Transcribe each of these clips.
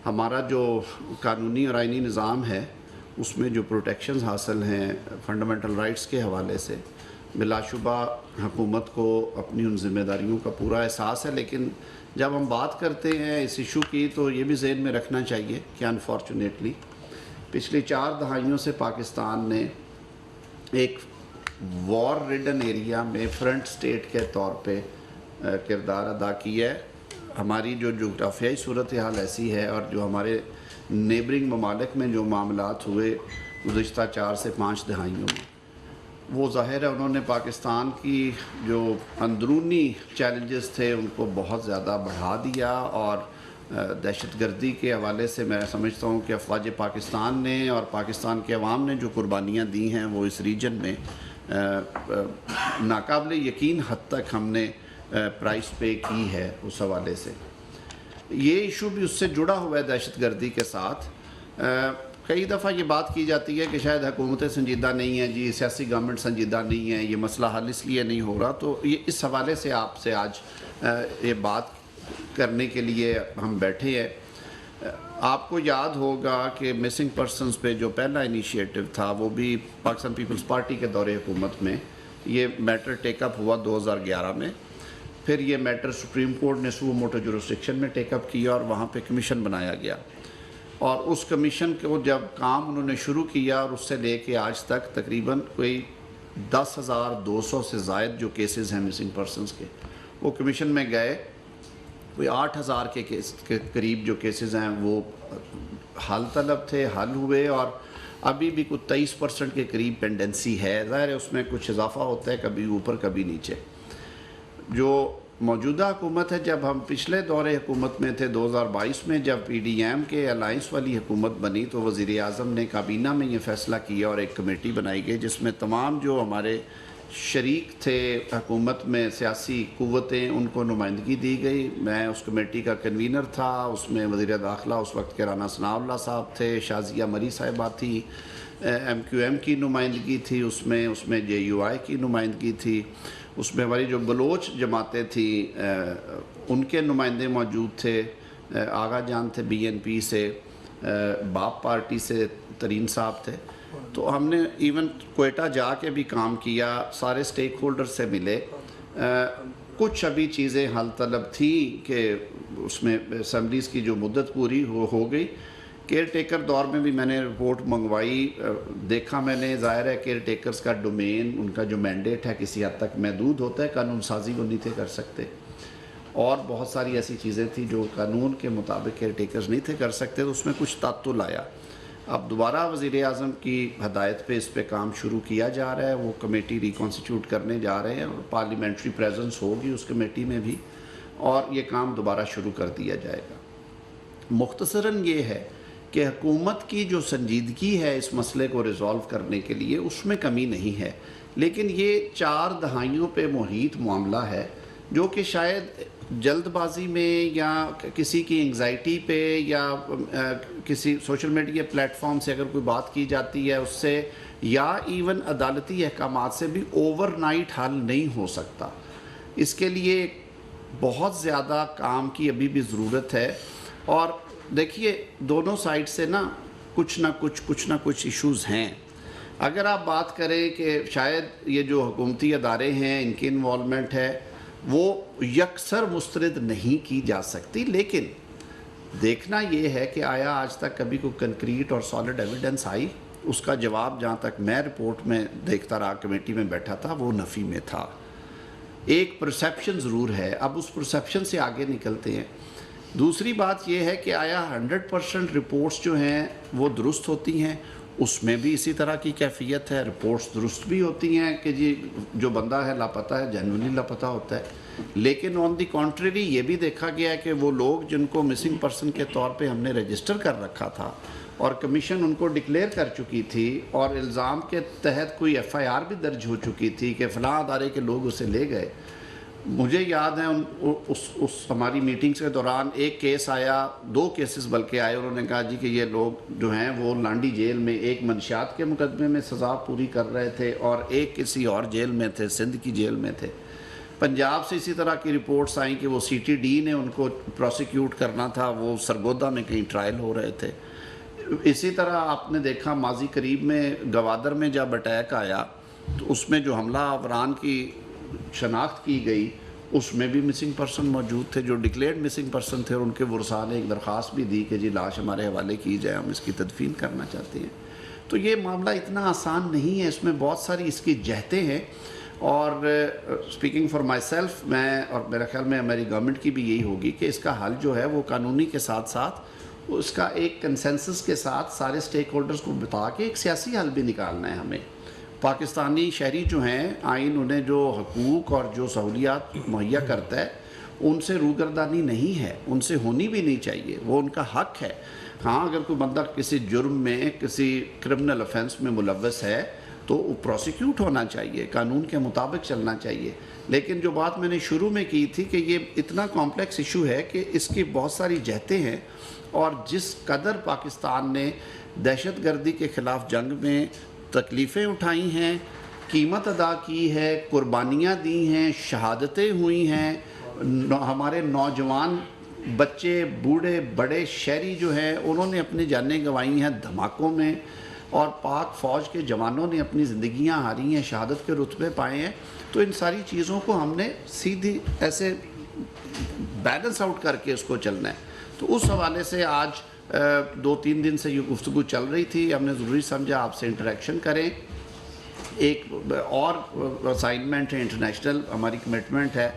ہمارا جو قانونی اور آئینی نظام ہے اس میں جو پروٹیکشنز حاصل ہیں فنڈامنٹل رائٹس کے حوالے سے، بلا شبہ حکومت کو اپنی ان ذمہ داریوں کا پورا احساس ہے، لیکن جب ہم بات کرتے ہیں اس ایشو کی تو یہ بھی ذہن میں رکھنا چاہیے کہ انفارچونیٹلی پچھلی 4 دہائیوں سے پاکستان نے ایک وار ریڈن ایریا میں فرنٹ سٹیٹ کے طور پہ کردار ادا کیا ہے۔ ہماری جو جغرافیائی صورتحال ایسی ہے اور جو ہمارے نیبرنگ ممالک میں جو معاملات ہوئے گزشتہ 4 سے 5 دہائیوں میں، وہ ظاہر ہے انہوں نے پاکستان کی جو اندرونی چیلنجز تھے ان کو بہت زیادہ بڑھا دیا، اور دہشت گردی کے حوالے سے میں سمجھتا ہوں کہ افواج پاکستان نے اور پاکستان کے عوام نے جو قربانیاں دی ہیں وہ اس ریجن میں ناقابل یقین حد تک ہم نے پرائس پے کی ہے۔ اس حوالے سے یہ ایشو بھی اس سے جڑا ہوا ہے دہشت گردی کے ساتھ۔ کئی دفعہ یہ بات کی جاتی ہے کہ شاید حکومتیں سنجیدہ نہیں ہیں، جی سیاسی گورنمنٹ سنجیدہ نہیں ہے، یہ مسئلہ حل اس لیے نہیں ہو رہا، تو یہ اس حوالے سے آپ سے آج یہ بات کرنے کے لیے ہم بیٹھے ہیں۔ آپ کو یاد ہوگا کہ مسنگ پرسنز پہ جو پہلا انیشیٹو تھا وہ بھی پاکستان پیپلز پارٹی کے دور حکومت میں یہ میٹر ٹیک اپ ہوا 2011 میں، پھر یہ میٹر سپریم کورٹ نے سو موٹو جورسڈکشن میں ٹیک اپ کیا اور وہاں پہ کمیشن بنایا گیا، اور اس کمیشن کو جب کام انہوں نے شروع کیا اور اس سے لے کے آج تک تقریباً کوئی 10,200 سے زائد جو کیسز ہیں مسنگ پرسنز کے، وہ کمیشن میں گئے، کوئی 8,000 کے قریب جو کیسز ہیں وہ حل طلب تھے، حل ہوئے، اور ابھی بھی کچھ 23% کے قریب پینڈنسی ہے۔ ظاہر ہے اس میں کچھ اضافہ ہوتا ہے، کبھی اوپر کبھی نیچے۔ جو موجودہ حکومت ہے، جب ہم پچھلے دور حکومت میں تھے 2022 میں جب پی ڈی ایم کے الائنس والی حکومت بنی تو وزیر اعظم نے کابینہ میں یہ فیصلہ کیا اور ایک کمیٹی بنائی گئی جس میں تمام جو ہمارے شریک تھے حکومت میں سیاسی قوتیں ان کو نمائندگی دی گئی۔ میں اس کمیٹی کا کنوینر تھا، اس میں وزیر داخلہ اس وقت کے رانا ثناء اللہ صاحب تھے، شازیہ مری صاحبہ تھی، ایم کیو ایم کی نمائندگی تھی، اس میں جے یو آئی کی نمائندگی تھی، اس میں ہماری جو بلوچ جماعتیں تھیں ان کے نمائندے موجود تھے، آغا جان تھے بی این پی سے، باپ پارٹی سے ترین صاحب تھے، تو ہم نے ایون کوئٹہ جا کے بھی کام کیا، سارے سٹیک ہولڈر سے ملے۔ کچھ ابھی چیزیں حل طلب تھیں کہ اس میں اسمبلیز کی جو مدت پوری ہو گئی۔ کیئر ٹیکر دور میں بھی میں نے رپورٹ منگوائی، دیکھا میں نے، ظاہر ہے کیئر ٹیکرز کا ڈومین، ان کا جو مینڈیٹ ہے کسی حد تک محدود ہوتا ہے، قانون سازی وہ نہیں تھے کر سکتے، اور بہت ساری ایسی چیزیں تھیں جو قانون کے مطابق کیئر ٹیکرز نہیں تھے کر سکتے، تو اس میں کچھ تعطل آیا۔ اب دوبارہ وزیر اعظم کی ہدایت پہ اس پہ کام شروع کیا جا رہا ہے، وہ کمیٹی ریکانسٹیٹیوٹ کرنے جا رہے ہیں اور پارلیمنٹری پریزنس ہوگی اس کمیٹی میں بھی، اور یہ کام دوبارہ شروع کر دیا جائے گا۔ مختصراً یہ ہے کہ حکومت کی جو سنجیدگی ہے اس مسئلے کو ریزالو کرنے کے لیے اس میں کمی نہیں ہے، لیکن یہ 4 دہائیوں پہ محیط معاملہ ہے جو کہ شاید جلد بازی میں یا کسی کی انگزائٹی پہ یا کسی سوشل میڈیا پلیٹ فارم سے اگر کوئی بات کی جاتی ہے اس سے، یا ایون عدالتی احکامات سے بھی اوور نائٹ حل نہیں ہو سکتا۔ اس کے لیے بہت زیادہ کام کی ابھی بھی ضرورت ہے، اور دیکھیے دونوں سائڈ سے نا کچھ نہ کچھ ایشوز ہیں۔ اگر آپ بات کریں کہ شاید یہ جو حکومتی ادارے ہیں ان کی انوالومنٹ ہے وہ یکسر مسترد نہیں کی جا سکتی، لیکن دیکھنا یہ ہے کہ آیا آج تک کبھی کوئی کنکریٹ اور سالڈ ایویڈنس آئی؟ اس کا جواب جہاں تک میں رپورٹ میں دیکھتا رہا، کمیٹی میں بیٹھا تھا، وہ نفی میں تھا۔ ایک پرسیپشن ضرور ہے، اب اس پرسیپشن سے آگے نکلتے ہیں۔ دوسری بات یہ ہے کہ آیا 100% رپورٹس جو ہیں وہ درست ہوتی ہیں؟ اس میں بھی اسی طرح کی کیفیت ہے، رپورٹس درست بھی ہوتی ہیں کہ جی جو بندہ ہے لاپتہ ہے، جینوئنلی لاپتہ ہوتا ہے، لیکن آن دی کانٹریری یہ بھی دیکھا گیا ہے کہ وہ لوگ جن کو مسنگ پرسن کے طور پہ ہم نے رجسٹر کر رکھا تھا اور کمیشن ان کو ڈکلیئر کر چکی تھی اور الزام کے تحت کوئی ایف آئی آر بھی درج ہو چکی تھی کہ فلاں ادارے کے لوگ اسے لے گئے۔ مجھے یاد ہے اس ہماری میٹنگز کے دوران ایک کیس آیا، 2 کیسز بلکہ آئے، انہوں نے کہا جی کہ یہ لوگ جو ہیں وہ لانڈی جیل میں ایک منشیات کے مقدمے میں سزا پوری کر رہے تھے اور ایک کسی اور جیل میں تھے، سندھ کی جیل میں تھے۔ پنجاب سے اسی طرح کی رپورٹس آئیں کہ وہ سی ٹی ڈی نے ان کو پروسیکیوٹ کرنا تھا، وہ سرگودا میں کہیں ٹرائل ہو رہے تھے. اسی طرح آپ نے دیکھا ماضی قریب میں گوادر میں جب اٹیک آیا تو اس میں جو حملہ آوران کی شناخت کی گئی اس میں بھی مسنگ پرسن موجود تھے جو ڈکلیئرڈ مسنگ پرسن تھے، اور ان کے ورثاء نے ایک درخواست بھی دی کہ جی لاش ہمارے حوالے کی جائے، ہم اس کی تدفین کرنا چاہتے ہیں. تو یہ معاملہ اتنا آسان نہیں ہے، اس میں بہت ساری اس کی جہتیں ہیں. اور اسپیکنگ فار مائی سیلف، میں اور میرا خیال میں ہماری گورنمنٹ کی بھی یہی ہوگی کہ اس کا حل جو ہے وہ قانونی کے ساتھ ساتھ اس کا ایک کنسنسس کے ساتھ سارے سٹیک ہولڈرز کو بتا کے ایک سیاسی حل بھی نکالنا ہے ہمیں. پاکستانی شہری جو ہیں، آئین انہیں جو حقوق اور جو سہولیات مہیا کرتا ہے ان سے روگردانی نہیں ہے، ان سے ہونی بھی نہیں چاہیے، وہ ان کا حق ہے. ہاں اگر کوئی بندہ کسی جرم میں کسی کرمنل افینس میں ملوث ہے تو وہ پروسیکیوٹ ہونا چاہیے، قانون کے مطابق چلنا چاہیے. لیکن جو بات میں نے شروع میں کی تھی کہ یہ اتنا کمپلیکس ایشو ہے کہ اس کی بہت ساری جہتیں ہیں، اور جس قدر پاکستان نے دہشت گردی کے خلاف جنگ میں تکلیفیں اٹھائی ہیں، قیمت ادا کی ہے، قربانیاں دی ہیں، شہادتیں ہوئی ہیں، ہمارے نوجوان بچے بوڑھے بڑے شہری جو ہیں انہوں نے اپنی جانیں گنوائی ہیں دھماکوں میں، اور پاک فوج کے جوانوں نے اپنی زندگیاں ہاری ہیں، شہادت کے رتبے پائے ہیں. تو ان ساری چیزوں کو ہم نے سیدھی ایسے بیلنس آؤٹ کر کے اس کو چلنا ہے. تو اس حوالے سے آج 2-3 دن سے یہ گفتگو چل رہی تھی، ہم نے ضروری سمجھا آپ سے انٹریکشن کریں. ایک اور اسائنمنٹ ہے انٹرنیشنل، ہماری کمٹمنٹ ہے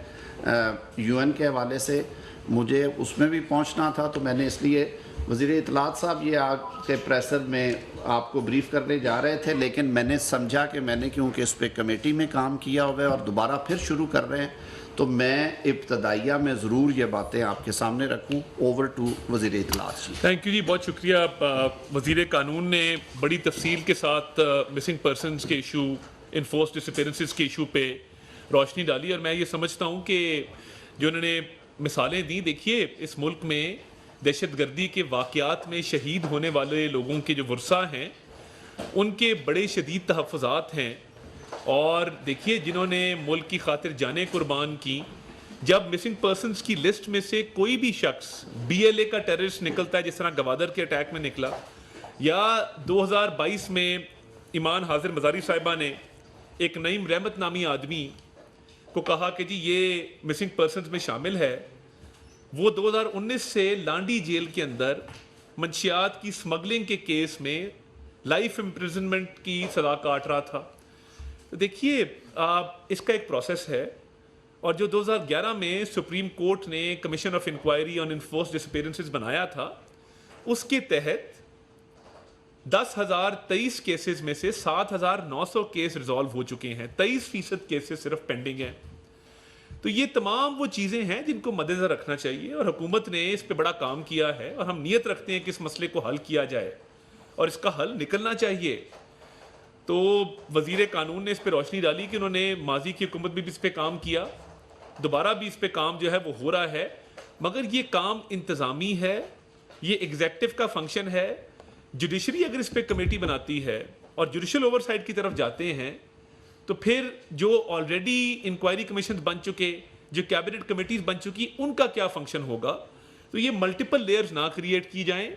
یو این کے حوالے سے، مجھے اس میں بھی پہنچنا تھا، تو میں نے اس لیے وزیر اطلاعات صاحب یہ آپ کے پریسر میں آپ کو بریف کرنے جا رہے تھے، لیکن میں نے سمجھا کہ میں نے کیونکہ اس پہ کمیٹی میں کام کیا ہوا ہے اور دوبارہ پھر شروع کر رہے ہیں، تو میں ابتدائیہ میں ضرور یہ باتیں آپ کے سامنے رکھوں. اوور ٹو وزیر اطلاعات. تھینک یو جی، بہت شکریہ. وزیر قانون نے بڑی تفصیل کے ساتھ مسنگ پرسنز کے ایشو، انفورس ڈس اپیرنسز کے ایشو پہ روشنی ڈالی، اور میں یہ سمجھتا ہوں کہ جو انہوں نے مثالیں دیں، دیکھیے اس ملک میں دہشت گردی کے واقعات میں شہید ہونے والے لوگوں کے جو ورثاء ہیں ان کے بڑے شدید تحفظات ہیں، اور دیکھیے جنہوں نے ملک کی خاطر جانیں قربان کی. جب مسنگ پرسنز کی لسٹ میں سے کوئی بھی شخص بی ایل اے کا ٹیررسٹ نکلتا ہے، جس طرح گوادر کے اٹیک میں نکلا، یا 2022 میں ایمان حاضر مزاری صاحبہ نے ایک نعیم رحمت نامی آدمی کو کہا کہ جی یہ مسنگ پرسنز میں شامل ہے، وہ 2019 سے لانڈی جیل کے اندر منشیات کی سمگلنگ کے کیس میں لائف امپریزنمنٹ کی سزا کاٹ رہا تھا. دیکھیے اس کا ایک پروسیس ہے، اور جو 2011 میں سپریم کورٹ نے commission of inquiry on enforced disappearances بنایا تھا، اس کے تحت 10,023 کیسز میں سے 7,900 کیس ریزالو ہو چکے ہیں، 23% کیسز صرف پینڈنگ ہیں. تو یہ تمام وہ چیزیں ہیں جن کو مد نظر رکھنا چاہیے، اور حکومت نے اس پہ بڑا کام کیا ہے، اور ہم نیت رکھتے ہیں کہ اس مسئلے کو حل کیا جائے اور اس کا حل نکلنا چاہیے. تو وزیر قانون نے اس پہ روشنی ڈالی کہ انہوں نے ماضی کی حکومت بھی اس پہ کام کیا، دوبارہ بھی اس پہ کام جو ہے وہ ہو رہا ہے، مگر یہ کام انتظامی ہے، یہ ایگزیکٹو کا فنکشن ہے. جوڈیشری اگر اس پہ کمیٹی بناتی ہے اور جوڈیشل اوور سائٹ کی طرف جاتے ہیں، تو پھر جو آلریڈی انکوائری کمیشن بن چکے، جو کیبنٹ کمیٹیز بن چکی، ان کا کیا فنکشن ہوگا. تو یہ ملٹیپل لیئرز نہ کریٹ کی جائیں.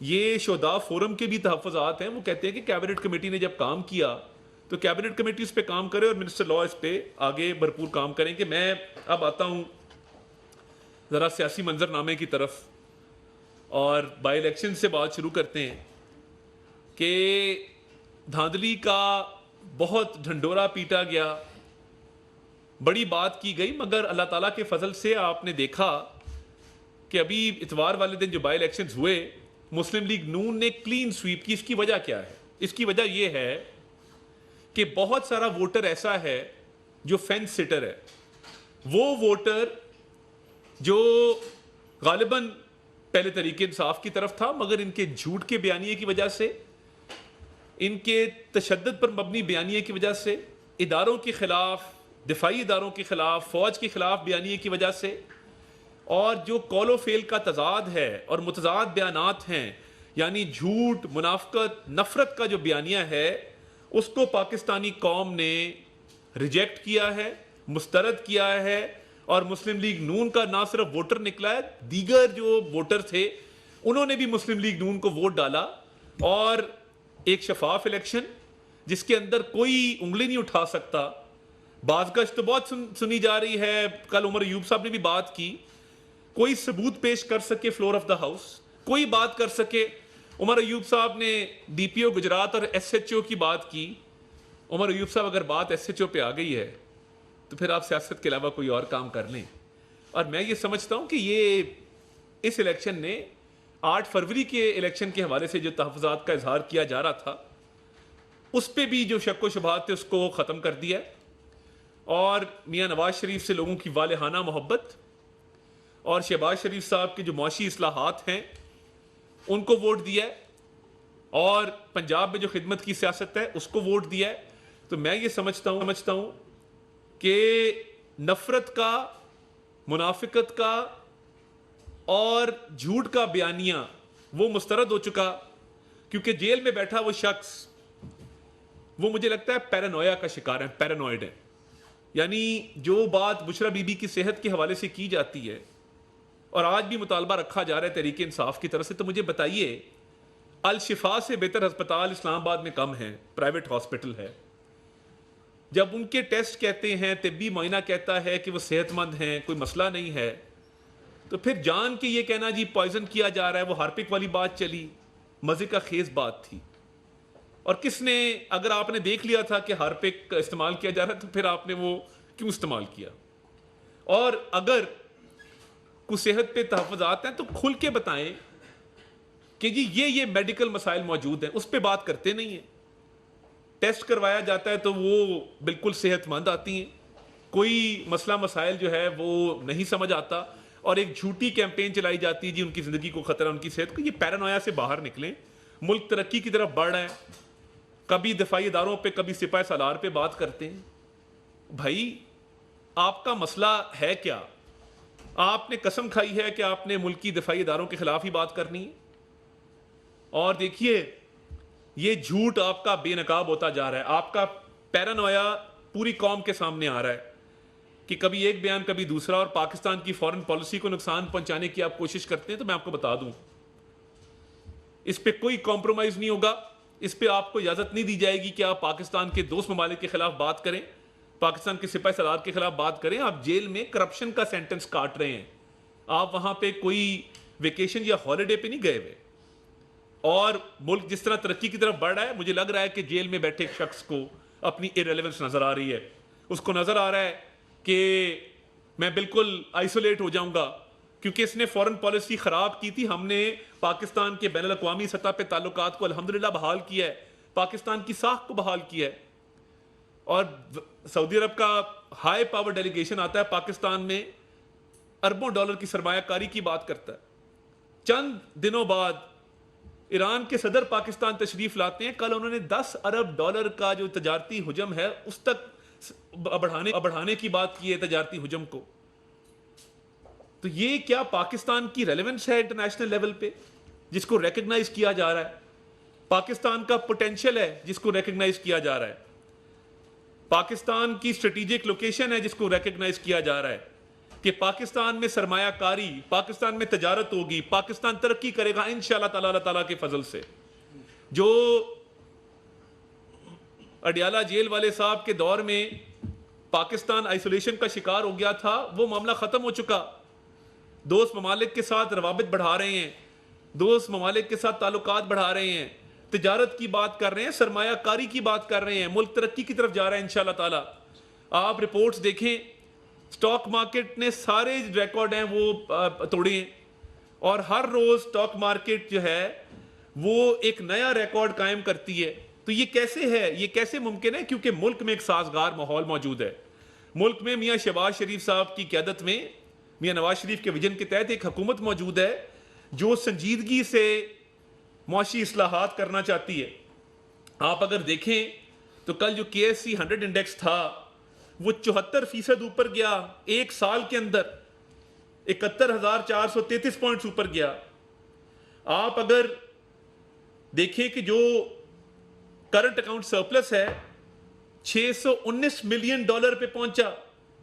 یہ شہداء فورم کے بھی تحفظات ہیں، وہ کہتے ہیں کہ کیبنٹ کمیٹی نے جب کام کیا تو کیبنٹ کمیٹی اس پہ کام کرے اور منسٹر لا اس پہ آگے بھرپور کام کریں. کہ میں اب آتا ہوں ذرا سیاسی منظرنامے کی طرف، اور بائی الیکشن سے بات شروع کرتے ہیں کہ دھاندلی کا بہت ڈھنڈورا پیٹا گیا، بڑی بات کی گئی، مگر اللہ تعالیٰ کے فضل سے آپ نے دیکھا کہ ابھی اتوار والے دن جو بائی الیکشنز ہوئے، مسلم لیگ نون نے کلین سویپ کی. اس کی وجہ کیا ہے؟ اس کی وجہ یہ ہے کہ بہت سارا ووٹر ایسا ہے جو فینس سٹر ہے، وہ ووٹر جو غالباً پہلے طریقے انصاف کی طرف تھا، مگر ان کے جھوٹ کے بیانیے کی وجہ سے، ان کے تشدد پر مبنی بیانیے کی وجہ سے، اداروں کے خلاف، دفاعی اداروں کے خلاف، فوج کے خلاف بیانیے کی وجہ سے، اور جو قول و فعل کا تضاد ہے اور متضاد بیانات ہیں، یعنی جھوٹ، منافقت، نفرت کا جو بیانیہ ہے، اس کو پاکستانی قوم نے ریجیکٹ کیا ہے مسترد کیا ہے اور مسلم لیگ نون کا نہ صرف ووٹر نکلا ہے, دیگر جو ووٹر تھے انہوں نے بھی مسلم لیگ نون کو ووٹ ڈالا, اور ایک شفاف الیکشن جس کے اندر کوئی انگلی نہیں اٹھا سکتا. بازگشت تو بہت سنی جا رہی ہے, کل عمر ایوب صاحب نے بھی بات کی, کوئی ثبوت پیش کر سکے فلور آف دا ہاؤس, کوئی بات کر سکے. عمر ایوب صاحب نے ڈی پی او گجرات اور ایس ایچ او کی بات کی. عمر ایوب صاحب اگر بات ایس ایچ او پہ آ گئی ہے تو پھر آپ سیاست کے علاوہ کوئی اور کام کر لیں. اور میں یہ سمجھتا ہوں کہ یہ اس الیکشن نے 8 فروری کے الیکشن کے حوالے سے جو تحفظات کا اظہار کیا جا رہا تھا اس پہ بھی جو شک و شبہات تھے اس کو ختم کر دیا ہے, اور میاں نواز شریف سے لوگوں کی والہانہ محبت اور شہباز شریف صاحب کے جو معاشی اصلاحات ہیں ان کو ووٹ دیا ہے, اور پنجاب میں جو خدمت کی سیاست ہے اس کو ووٹ دیا ہے. تو میں یہ سمجھتا ہوں کہ نفرت کا, منافقت کا اور جھوٹ کا بیانیہ وہ مسترد ہو چکا, کیونکہ جیل میں بیٹھا وہ شخص وہ مجھے لگتا ہے پیرانویا کا شکار ہے, پیرانوئڈ ہے. یعنی جو بات بشرا بی بی کی صحت کے حوالے سے کی جاتی ہے اور آج بھی مطالبہ رکھا جا رہا ہے تحریک انصاف کی طرف سے, تو مجھے بتائیے الشفا سے بہتر ہسپتال اسلام آباد میں کم ہیں, پرائیویٹ ہاسپٹل ہے. جب ان کے ٹیسٹ کہتے ہیں, طبی معائنہ کہتا ہے کہ وہ صحت مند ہیں, کوئی مسئلہ نہیں ہے, تو پھر جان کے یہ کہنا جی پوائزن کیا جا رہا ہے, وہ ہارپک والی بات چلی, مزے کا خیز بات تھی. اور کس نے, اگر آپ نے دیکھ لیا تھا کہ ہارپک استعمال کیا جا رہا ہے تو پھر آپ نے وہ کیوں استعمال کیا؟ اور اگر کوئی صحت پہ تحفظات ہیں تو کھل کے بتائیں کہ جی یہ میڈیکل مسائل موجود ہیں, اس پہ بات کرتے نہیں ہیں. ٹیسٹ کروایا جاتا ہے تو وہ بالکل صحت مند آتی ہیں, کوئی مسئلہ مسائل جو ہے وہ نہیں سمجھ آتا, اور ایک جھوٹی کیمپین چلائی جاتی ہے جی ان کی زندگی کو خطرہ, ان کی صحت کو. یہ پیرانویا سے باہر نکلیں, ملک ترقی کی طرف بڑھ رہا ہے. کبھی دفاعی اداروں پہ, کبھی سپاہ سالار پہ بات کرتے ہیں. بھائی آپ کا مسئلہ ہے کیا؟ آپ نے قسم کھائی ہے کہ آپ نے ملکی دفاعی اداروں کے خلاف ہی بات کرنی ہے, اور دیکھیے یہ جھوٹ آپ کا بے نقاب ہوتا جا رہا ہے. آپ کا پیرانویا پوری قوم کے سامنے آ رہا ہے کہ کبھی ایک بیان کبھی دوسرا, اور پاکستان کی فورن پالیسی کو نقصان پہنچانے کی آپ کوشش کرتے ہیں. تو میں آپ کو بتا دوں اس پہ کوئی کمپرومائز نہیں ہوگا, اس پہ آپ کو اجازت نہیں دی جائے گی کہ آپ پاکستان کے دوست ممالک کے خلاف بات کریں, پاکستان کے سپاہ سالار کے خلاف بات کریں. آپ جیل میں کرپشن کا سینٹنس کاٹ رہے ہیں, آپ وہاں پہ کوئی ویکیشن یا ہالیڈے پہ نہیں گئے ہوئے. اور ملک جس طرح ترقی کی طرف بڑھ رہا ہے, مجھے لگ رہا ہے کہ جیل میں بیٹھے ایک شخص کو اپنی ایریلیونس نظر آ رہی ہے. اس کو نظر آ رہا ہے کہ میں بالکل آئسولیٹ ہو جاؤں گا, کیونکہ اس نے فورن پالیسی خراب کی تھی. ہم نے پاکستان کے بین الاقوامی سطح پہ تعلقات کو الحمدللہ بحال کیا ہے, پاکستان کی ساکھ کو بحال کیا ہے, اور سعودی عرب کا ہائی پاور ڈیلیگیشن آتا ہے پاکستان میں, اربوں ڈالر کی سرمایہ کاری کی بات کرتا ہے. چند دنوں بعد ایران کے صدر پاکستان تشریف لاتے ہیں. کل انہوں نے 10 ارب ڈالر کا جو تجارتی حجم ہے اس تک بڑھانے کی بات کی ہے, تجارتی حجم کو. تو یہ کیا پاکستان کی ریلیونس ہے انٹرنیشنل لیول پہ جس کو ریکگنائز کیا جا رہا ہے؟ پاکستان کا پوٹینشل ہے جس کو ریکگنائز کیا جا رہا ہے, پاکستان کی اسٹریٹجک لوکیشن ہے جس کو ریکگنائز کیا جا رہا ہے کہ پاکستان میں سرمایہ کاری, پاکستان میں تجارت ہوگی, پاکستان ترقی کرے گا انشاءاللہ تعالی, اللہ تعالیٰ کے فضل سے. جو اڈیالہ جیل والے صاحب کے دور میں پاکستان آئسولیشن کا شکار ہو گیا تھا, وہ معاملہ ختم ہو چکا. دوست ممالک کے ساتھ روابط بڑھا رہے ہیں, دوست ممالک کے ساتھ تعلقات بڑھا رہے ہیں, تجارت کی بات کر رہے ہیں, سرمایہ کاری کی بات کر رہے ہیں, ملک ترقی کی طرف جا رہا ہے انشاءاللہ تعالی. آپ رپورٹس دیکھیں, سٹاک مارکیٹ نے سارے ریکارڈ ہیں وہ توڑے ہیں, اور ہر روز سٹاک مارکیٹ جو ہے وہ ایک نیا ریکارڈ قائم کرتی ہے. تو یہ کیسے ہے, یہ کیسے ممکن ہے؟ کیونکہ ملک میں ایک سازگار ماحول موجود ہے. ملک میں میاں شہباز شریف صاحب کی قیادت میں, میاں نواز شریف کے ویژن کے تحت ایک حکومت موجود ہے جو سنجیدگی سے معاشی اصلاحات کرنا چاہتی ہے. آپ اگر دیکھیں تو کل جو کے ایس سی 100 انڈیکس تھا وہ 74% اوپر گیا, ایک سال کے اندر 71,433 پوائنٹس اوپر گیا. آپ اگر دیکھیں کہ جو کرنٹ اکاؤنٹ سرپلس ہے $619 ملین پہ پہنچا,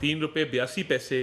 ₹3.82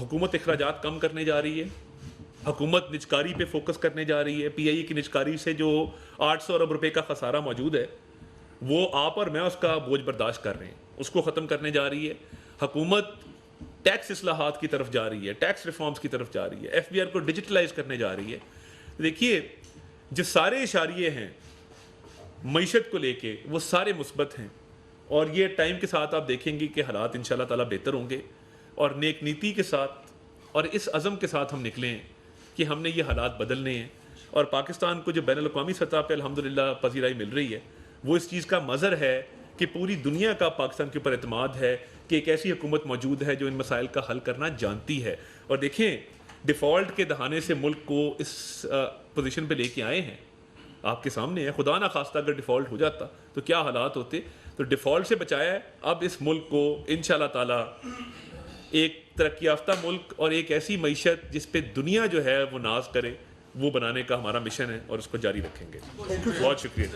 حکومت اخراجات کم کرنے جا رہی ہے, حکومت نجکاری پہ فوکس کرنے جا رہی ہے. پی آئی اے کی نجکاری سے جو 800 ارب روپے کا خسارہ موجود ہے وہ آپ اور میں اس کا بوجھ برداشت کر رہے ہیں, اس کو ختم کرنے جا رہی ہے. حکومت ٹیکس اصلاحات کی طرف جا رہی ہے, ٹیکس ریفارمز کی طرف جا رہی ہے, ایف بی آر کو ڈیجیٹلائز کرنے جا رہی ہے. دیکھیے جو سارے اشاریے ہیں معیشت کو لے کے وہ سارے مثبت ہیں, اور یہ ٹائم کے ساتھ آپ دیکھیں گے کہ حالات ان شاء اللہ تعالیٰ بہتر ہوں گے, اور نیک نیتی کے ساتھ اور اس عزم کے ساتھ ہم نکلیں کہ ہم نے یہ حالات بدلنے ہیں. اور پاکستان کو جو بین الاقوامی سطح پہ الحمدللہ پذیرائی مل رہی ہے وہ اس چیز کا مظہر ہے کہ پوری دنیا کا پاکستان کے اوپر اعتماد ہے کہ ایک ایسی حکومت موجود ہے جو ان مسائل کا حل کرنا جانتی ہے. اور دیکھیں ڈیفالٹ کے دہانے سے ملک کو اس پوزیشن پہ لے کے آئے ہیں, آپ کے سامنے ہے. خدا نہ خواستہ اگر ڈیفالٹ ہو جاتا تو کیا حالات ہوتے, تو ڈیفالٹ سے بچایا ہے. اب اس ملک کو انشاءاللہ تعالی ایک ترقی یافتہ ملک اور ایک ایسی معیشت جس پہ دنیا جو ہے وہ ناز کرے وہ بنانے کا ہمارا مشن ہے, اور اس کو جاری رکھیں گے. بہت شکریہ.